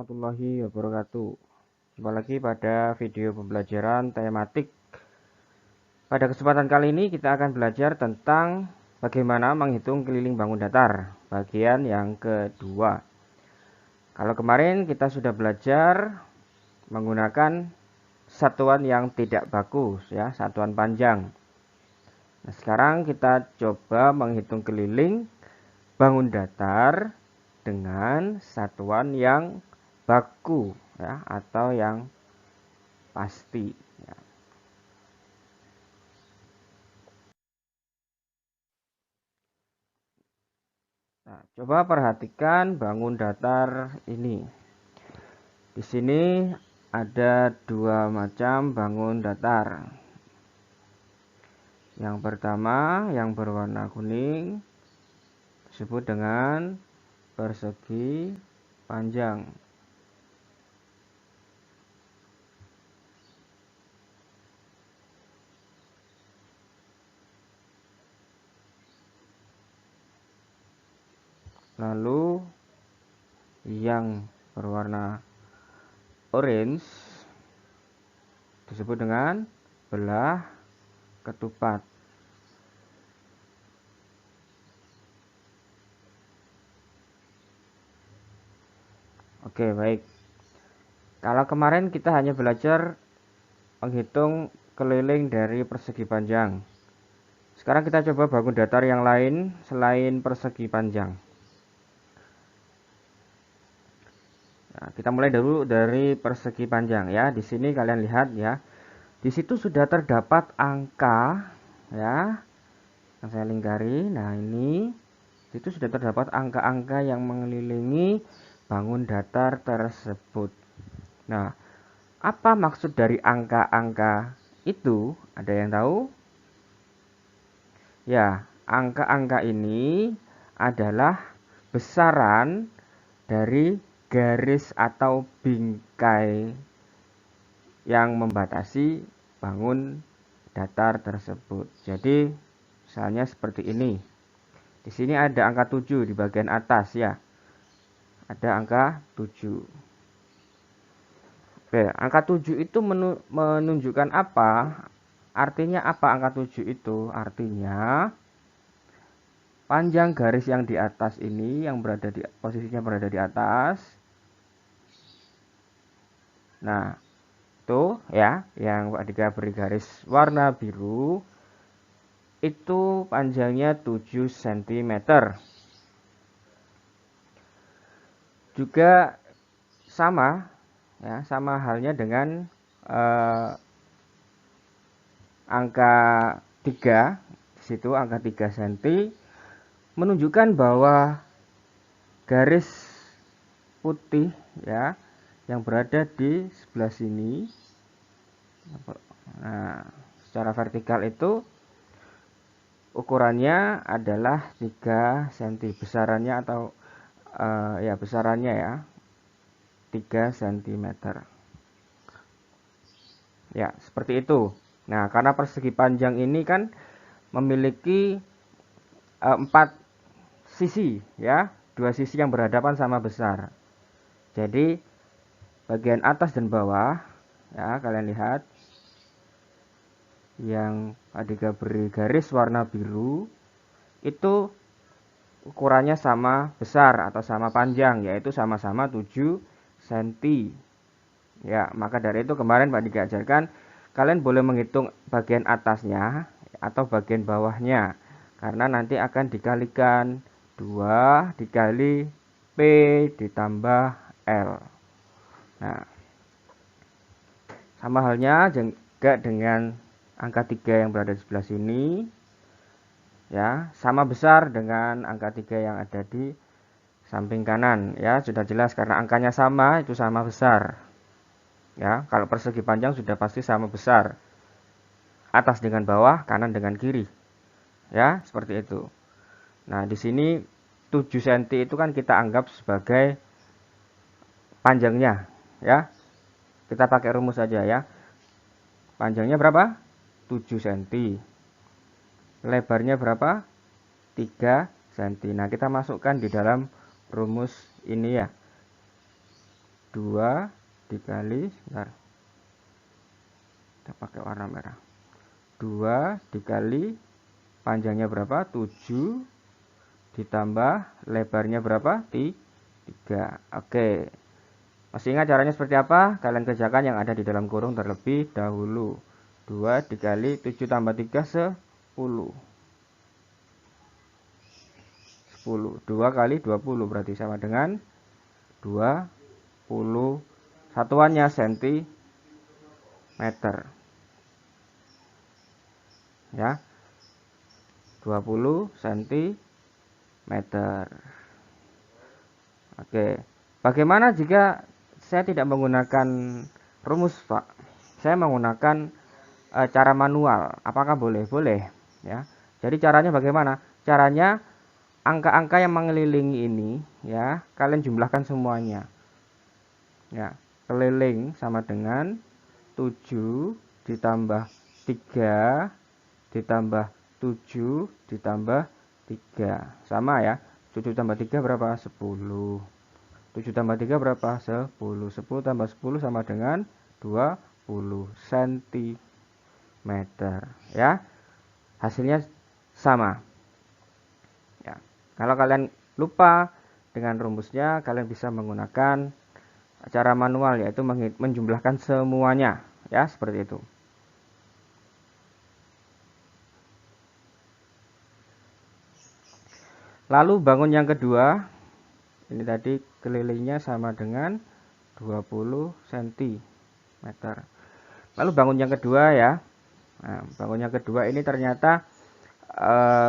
warahmatullahi wabarakatuh. Jumpa lagi pada video pembelajaran tematik. Pada kesempatan kali ini kita akan belajar tentang bagaimana menghitung keliling bangun datar, bagian yang kedua. Kalau kemarin kita sudah belajar menggunakan satuan yang tidak baku, ya, satuan panjang. Nah, sekarang kita coba menghitung keliling bangun datar dengan satuan yang baku, ya, atau yang pasti, ya. Nah, coba perhatikan bangun datar ini. Di sini ada dua macam bangun datar. Yang pertama yang berwarna kuning disebut dengan persegi panjang. Lalu yang berwarna orange disebut dengan belah ketupat. Oke, baik. Kalau kemarin kita hanya belajar menghitung keliling dari persegi panjang. Sekarang kita coba bangun datar yang lain selain persegi panjang. Nah, kita mulai dulu dari persegi panjang, ya. Di sini kalian lihat, ya. Di situ sudah terdapat angka, ya. Yang saya lingkari. Nah, ini itu sudah terdapat angka-angka yang mengelilingi bangun datar tersebut. Nah, apa maksud dari angka-angka itu? Ada yang tahu? Ya, angka-angka ini adalah besaran dari garis atau bingkai yang membatasi bangun datar tersebut. Jadi, misalnya seperti ini. Di sini ada angka 7 di bagian atas, ya. Ada angka 7. Oke, angka 7 itu menunjukkan apa? Artinya apa angka 7 itu? Artinya panjang garis yang di atas ini, yang berada di posisinya berada di atas. Nah, itu, ya, yang Pak Dika beri garis warna biru itu panjangnya 7 cm. Juga sama, ya, sama halnya dengan angka 3. Di situ angka 3 cm menunjukkan bahwa garis putih, ya, yang berada di sebelah sini, nah, secara vertikal itu ukurannya adalah 3 cm, besarannya atau ya, besarannya, ya, 3 cm. Ya, seperti itu. Nah, karena persegi panjang ini kan memiliki 4 sisi, ya, 2 sisi yang berhadapan sama besar. Jadi bagian atas dan bawah, ya, kalian lihat yang Adika beri garis warna biru itu ukurannya sama besar atau sama panjang, yaitu sama-sama 7 cm. Ya, maka dari itu kemarin Pak Dika ajarkan kalian boleh menghitung bagian atasnya atau bagian bawahnya, karena nanti akan dikalikan 2 dikali P ditambah L. Nah, sama halnya juga dengan angka 3 yang berada di sebelah sini, ya, sama besar dengan angka 3 yang ada di samping kanan, ya. Sudah jelas karena angkanya sama, itu sama besar, ya. Kalau persegi panjang sudah pasti sama besar, atas dengan bawah, kanan dengan kiri, ya, seperti itu. Nah, di sini 7 cm itu kan kita anggap sebagai panjangnya, ya. Kita pakai rumus saja, ya. Panjangnya berapa? 7 cm. Lebarnya berapa? 3 cm. Nah, kita masukkan di dalam rumus ini, ya. 2 dikali, bentar, kita pakai warna merah, 2 dikali panjangnya berapa? 7 ditambah lebarnya berapa? 3. Oke. Masih ingat caranya seperti apa? Kalian kerjakan yang ada di dalam kurung terlebih dahulu. 2 dikali 7 tambah 3, 10. 10. 2 kali 20 berarti sama dengan 20. Satuannya sentimeter. Ya. 20 cm. Oke. Bagaimana jika saya tidak menggunakan rumus, Pak? Saya menggunakan cara manual. Apakah boleh? Boleh, ya. Jadi caranya bagaimana? Caranya angka-angka yang mengelilingi ini, ya, kalian jumlahkan semuanya. Ya, keliling sama dengan 7 ditambah 3 ditambah 7 ditambah 3. Sama ya. 7 tambah 3 berapa? 10. 7 tambah 3 berapa? 10. 10 tambah 10 sama dengan 20 cm. Ya. Hasilnya sama. Ya. Kalau kalian lupa dengan rumusnya, kalian bisa menggunakan cara manual, yaitu menjumlahkan semuanya. Ya, seperti itu. Lalu bangun yang kedua, ini tadi kelilingnya sama dengan 20 cm. Lalu bangun yang kedua ya. Nah, bangun yang kedua ini ternyata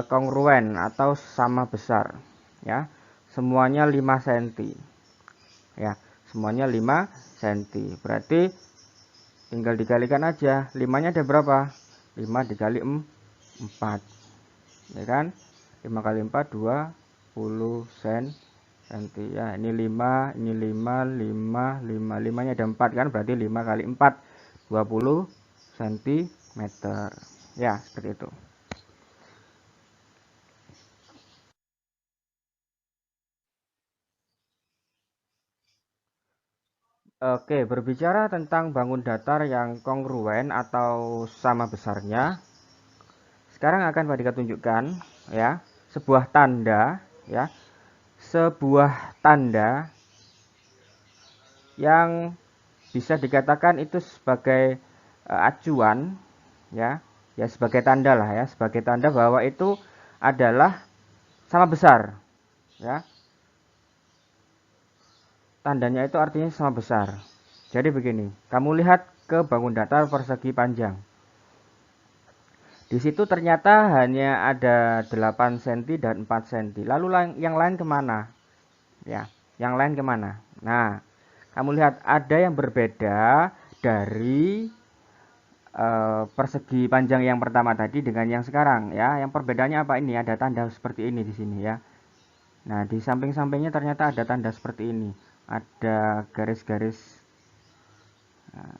kongruen atau sama besar. Ya, semuanya 5 cm. Ya, semuanya 5 cm. Berarti tinggal dikalikan aja. 5-nya ada berapa? 5 dikali 4. Ya kan? 5 kali 4 20 cm. Ya, ini 5, ini 5, 5, 5. 5-nya ada 4 kan? Berarti 5 kali 4 20 cm. Ya, seperti itu. Oke, berbicara tentang bangun datar yang kongruen atau sama besarnya, sekarang akan Pak Dika tunjukkan ya, sebuah tanda ya, sebuah tanda yang bisa dikatakan itu sebagai acuan ya, ya sebagai tanda lah ya, sebagai tanda bahwa itu adalah sama besar ya. Tandanya itu artinya sama besar. Jadi begini, kamu lihat ke bangun datar persegi panjang. Di situ ternyata hanya ada 8 cm dan 4 cm. Lalu yang lain kemana? Ya, yang lain kemana? Nah, kamu lihat ada yang berbeda dari persegi panjang yang pertama tadi dengan yang sekarang ya. Yang perbedaannya apa ini? Ada tanda seperti ini di sini ya. Nah, di samping-sampingnya ternyata ada tanda seperti ini. Ada garis-garis, nah,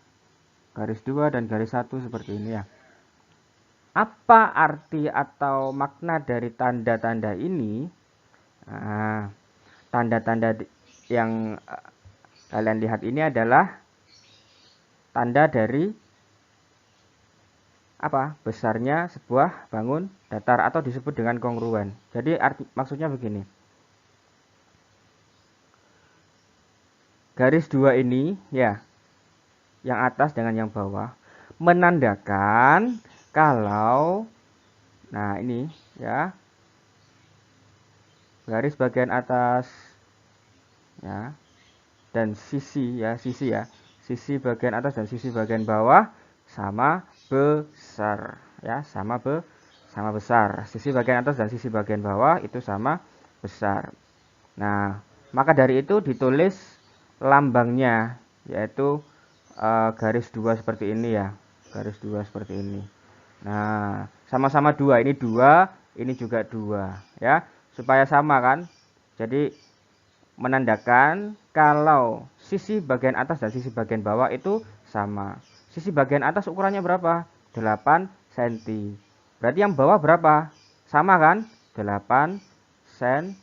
garis 2 dan garis 1 seperti ini ya. Apa arti atau makna dari tanda-tanda ini? Nah, tanda-tanda yang kalian lihat ini adalah tanda dari apa? Besarnya sebuah bangun datar atau disebut dengan kongruen. Jadi maksudnya begini. Garis 2 ini ya, yang atas dengan yang bawah menandakan kalau nah ini ya, garis bagian atas ya dan sisi ya, sisi bagian atas dan sisi bagian bawah sama besar ya, sama besar. Sisi bagian atas dan sisi bagian bawah itu sama besar. Nah, maka dari itu ditulis lambangnya yaitu garis 2 seperti ini ya. Garis 2 seperti ini. Nah, sama-sama 2, ini 2, ini juga 2 ya. Supaya sama kan? Jadi menandakan kalau sisi bagian atas dan sisi bagian bawah itu sama. Sisi bagian atas ukurannya berapa? 8 cm. Berarti yang bawah berapa? Sama kan? 8 cm.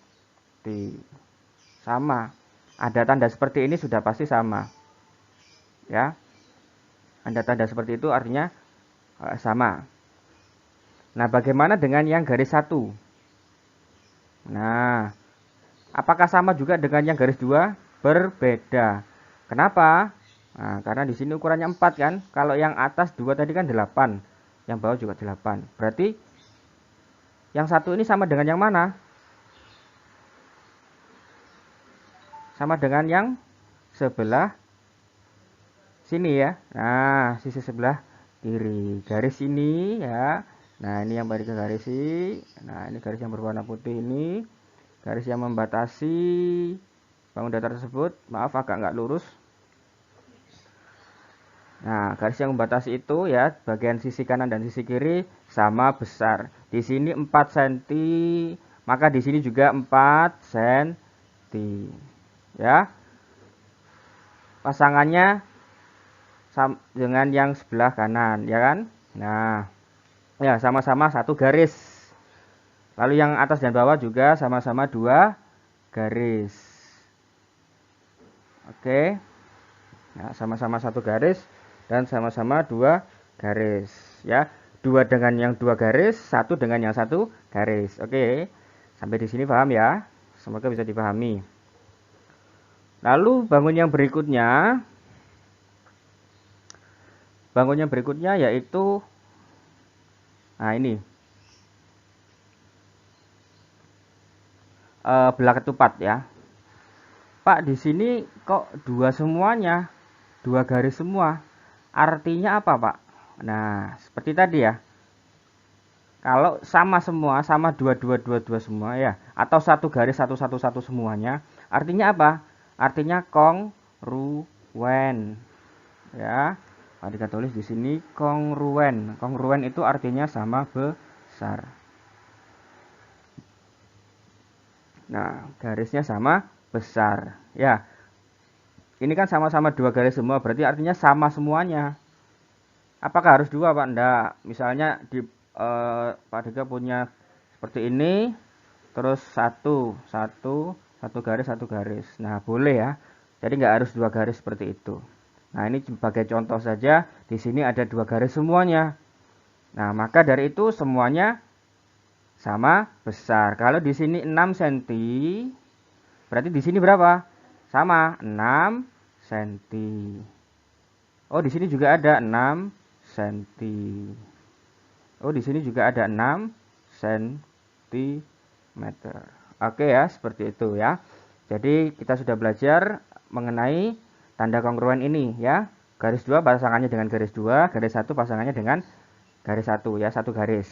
Sama. ada tanda seperti ini sudah pasti sama. Ya. Ada tanda seperti itu artinya sama. Nah, bagaimana dengan yang garis 1? Nah, apakah sama juga dengan yang garis 2? Berbeda. Kenapa? Nah, karena di sini ukurannya 4 kan. Kalau yang atas 2 tadi kan 8. Yang bawah juga 8. Berarti yang satu ini sama dengan yang mana? Sama dengan yang sebelah sini ya. Nah, sisi sebelah kiri. Garis ini ya. Nah, ini yang balik ke garis ini. Nah, ini garis yang berwarna putih ini. Garis yang membatasi bangun datar tersebut. Maaf agak nggak lurus. Nah, garis yang membatasi itu ya, bagian sisi kanan dan sisi kiri sama besar. Di sini 4 cm, maka di sini juga 4 cm. Ya. Pasangannya dengan yang sebelah kanan, ya kan? Nah, ya sama-sama satu garis. Lalu yang atas dan bawah juga sama-sama 2 garis. Oke. Nah, sama-sama satu garis dan sama-sama 2 garis, ya. 2 dengan yang 2 garis, 1 dengan yang 1 garis. Oke. Sampai di sini paham ya? Semoga bisa dipahami. Lalu bangun yang berikutnya. Bangun yang berikutnya yaitu nah ini. Belah ketupat ya. Pak, di sini kok 2 semuanya? 2 garis semua. Artinya apa, Pak? Nah, seperti tadi ya. Kalau sama semua, sama 2 semua ya, atau satu garis 1 semuanya, artinya apa? Artinya kongruen. Ya. Tadi kita tulis di sini kongruen. Kongruen itu artinya sama besar. Nah, garisnya sama besar. Ya. Ini kan sama-sama 2 garis semua, berarti artinya sama semuanya. Apakah harus 2, Pak? Enggak. Misalnya di Pak Dika punya seperti ini, terus satu garis, satu garis. Nah, boleh ya. Jadi nggak harus 2 garis seperti itu. Nah, ini sebagai contoh saja, di sini ada 2 garis semuanya. Nah, maka dari itu semuanya sama besar. Kalau di sini 6 cm, berarti di sini berapa? Sama, 6 cm. Oh, di sini juga ada 6 cm. Oh, di sini juga ada 6 cm. Oke ya, seperti itu ya. Jadi kita sudah belajar mengenai tanda kongruen ini ya. Garis 2 pasangannya dengan garis 2, garis 1 pasangannya dengan garis 1 ya, satu garis.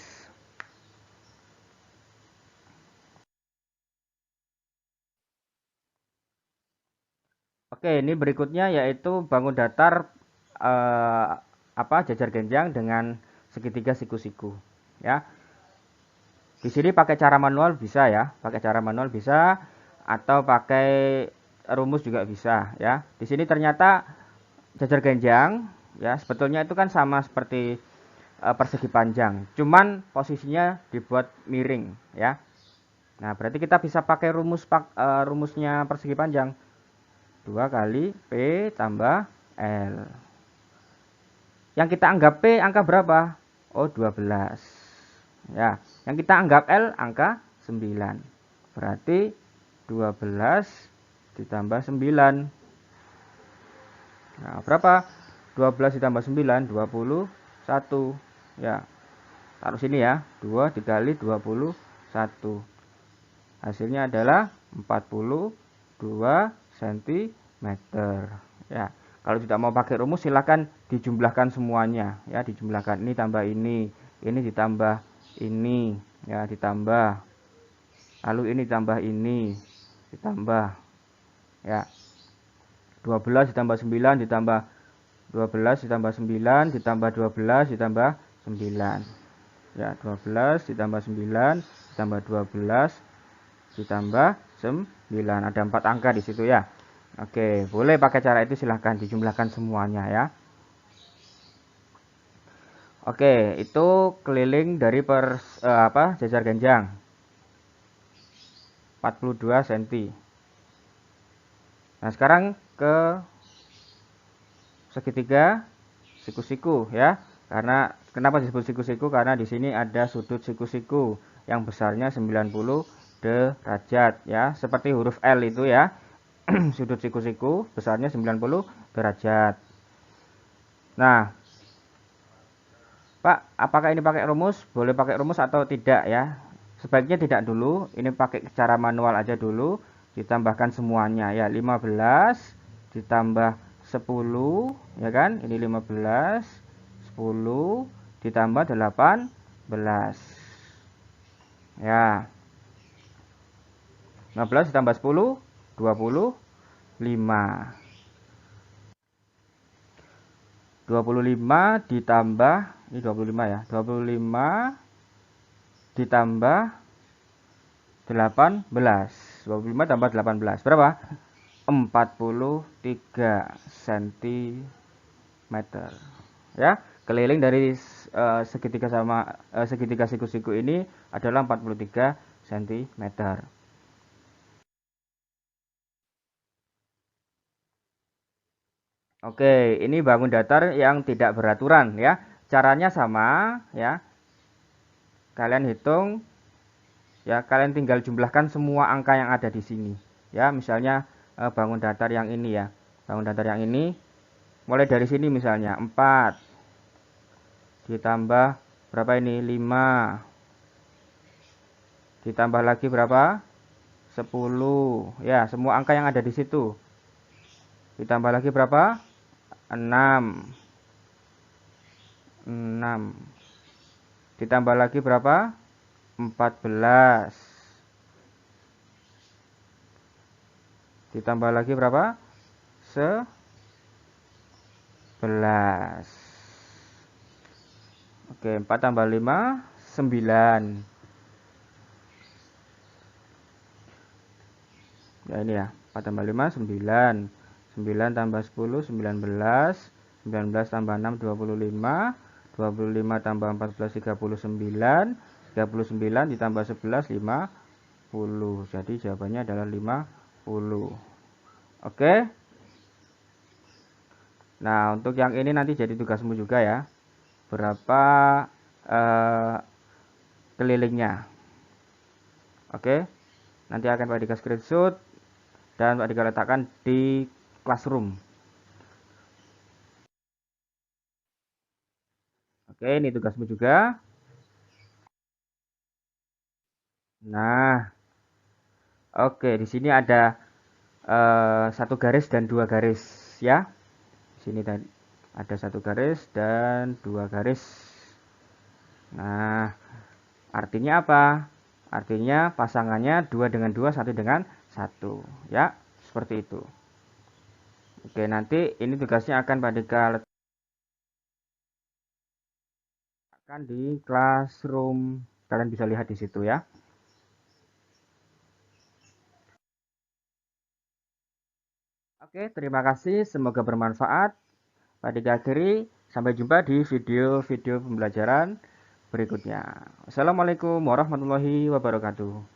Oke, ini berikutnya yaitu bangun datar jajar genjang dengan segitiga siku-siku ya. Di sini pakai cara manual bisa ya, pakai cara manual bisa atau pakai rumus juga bisa ya. Di sini ternyata jajar genjang ya, sebetulnya itu kan sama seperti persegi panjang, cuman posisinya dibuat miring ya. Nah, berarti kita bisa pakai rumusnya persegi panjang. 2 kali P tambah L. Yang kita anggap P angka berapa? Oh, 12. Ya, yang kita anggap L angka 9. Berarti 12 ditambah 9. Nah, berapa? 12 ditambah 9, 21. Ya, taruh sini ya. 2 dikali 21. Hasilnya adalah 42 cm. Ya, kalau tidak mau pakai rumus silahkan dijumlahkan semuanya. Ya, dijumlahkan. Ini tambah ini ditambah ini. Ya, ditambah. Lalu ini ditambah ini. Ditambah. Ya. 12 ditambah 9 ditambah 12 ditambah 9 ditambah 12 ditambah 9. Ya, 12 ditambah 9 ditambah 12 ditambah 9. Ada 4 angka di situ ya. Oke, boleh pakai cara itu, silahkan dijumlahkan semuanya ya. Oke, itu keliling dari jajar genjang 42 cm. Nah, sekarang ke segitiga siku-siku ya. Karena kenapa disebut siku-siku? Karena di sini ada sudut siku-siku yang besarnya 90 derajat ya, seperti huruf L itu ya. Sudut siku-siku besarnya 90 derajat. Nah, Pak, apakah ini pakai rumus? Boleh pakai rumus atau tidak ya? Sebaiknya tidak dulu, ini pakai cara manual aja dulu. Ditambahkan semuanya ya, 15 ditambah 10 ya kan? Ini 15, 10 ditambah 18. Ya, 15 ditambah 10 25. 25 ditambah ini 25 ya. 25 ditambah 18. 25 tambah 18 berapa? 43 cm ya. Keliling dari segitiga sama segitiga siku-siku ini adalah 43 cm. Oke, ini bangun datar yang tidak beraturan ya. Caranya sama ya. Kalian hitung ya, kalian tinggal jumlahkan semua angka yang ada di sini. Ya, misalnya bangun datar yang ini ya. Bangun datar yang ini mulai dari sini misalnya 4 ditambah berapa ini? 5 ditambah lagi berapa? 10. Ya, semua angka yang ada di situ. Ditambah lagi berapa? 6. 6. Ditambah lagi berapa? 14. Ditambah lagi berapa? 11. Oke, 4 tambah 5 9. Ya ini ya, 4 tambah 5 9. 9 tambah 10 19. 19 tambah 6 25. 25 tambah 14 39. 39 ditambah 11 50. Jadi jawabannya adalah 50. Oke. Nah, untuk yang ini nanti jadi tugasmu juga ya. Berapa kelilingnya. Oke. Nanti akan Pak Dika screenshot dan Pak Dika letakkan di classroom. Oke, ini tugasmu juga. Nah, oke, di sini ada satu garis dan dua garis ya. Di sini ada satu garis dan dua garis. Nah, artinya apa? Artinya pasangannya 2 dengan 2, 1 dengan 1 ya. Seperti itu. Oke, nanti ini tugasnya akan Pak Dika letakkan di classroom. Kalian bisa lihat di situ ya. Oke, terima kasih. Semoga bermanfaat. Pak Dika akhiri. Sampai jumpa di video-video pembelajaran berikutnya. Assalamualaikum warahmatullahi wabarakatuh.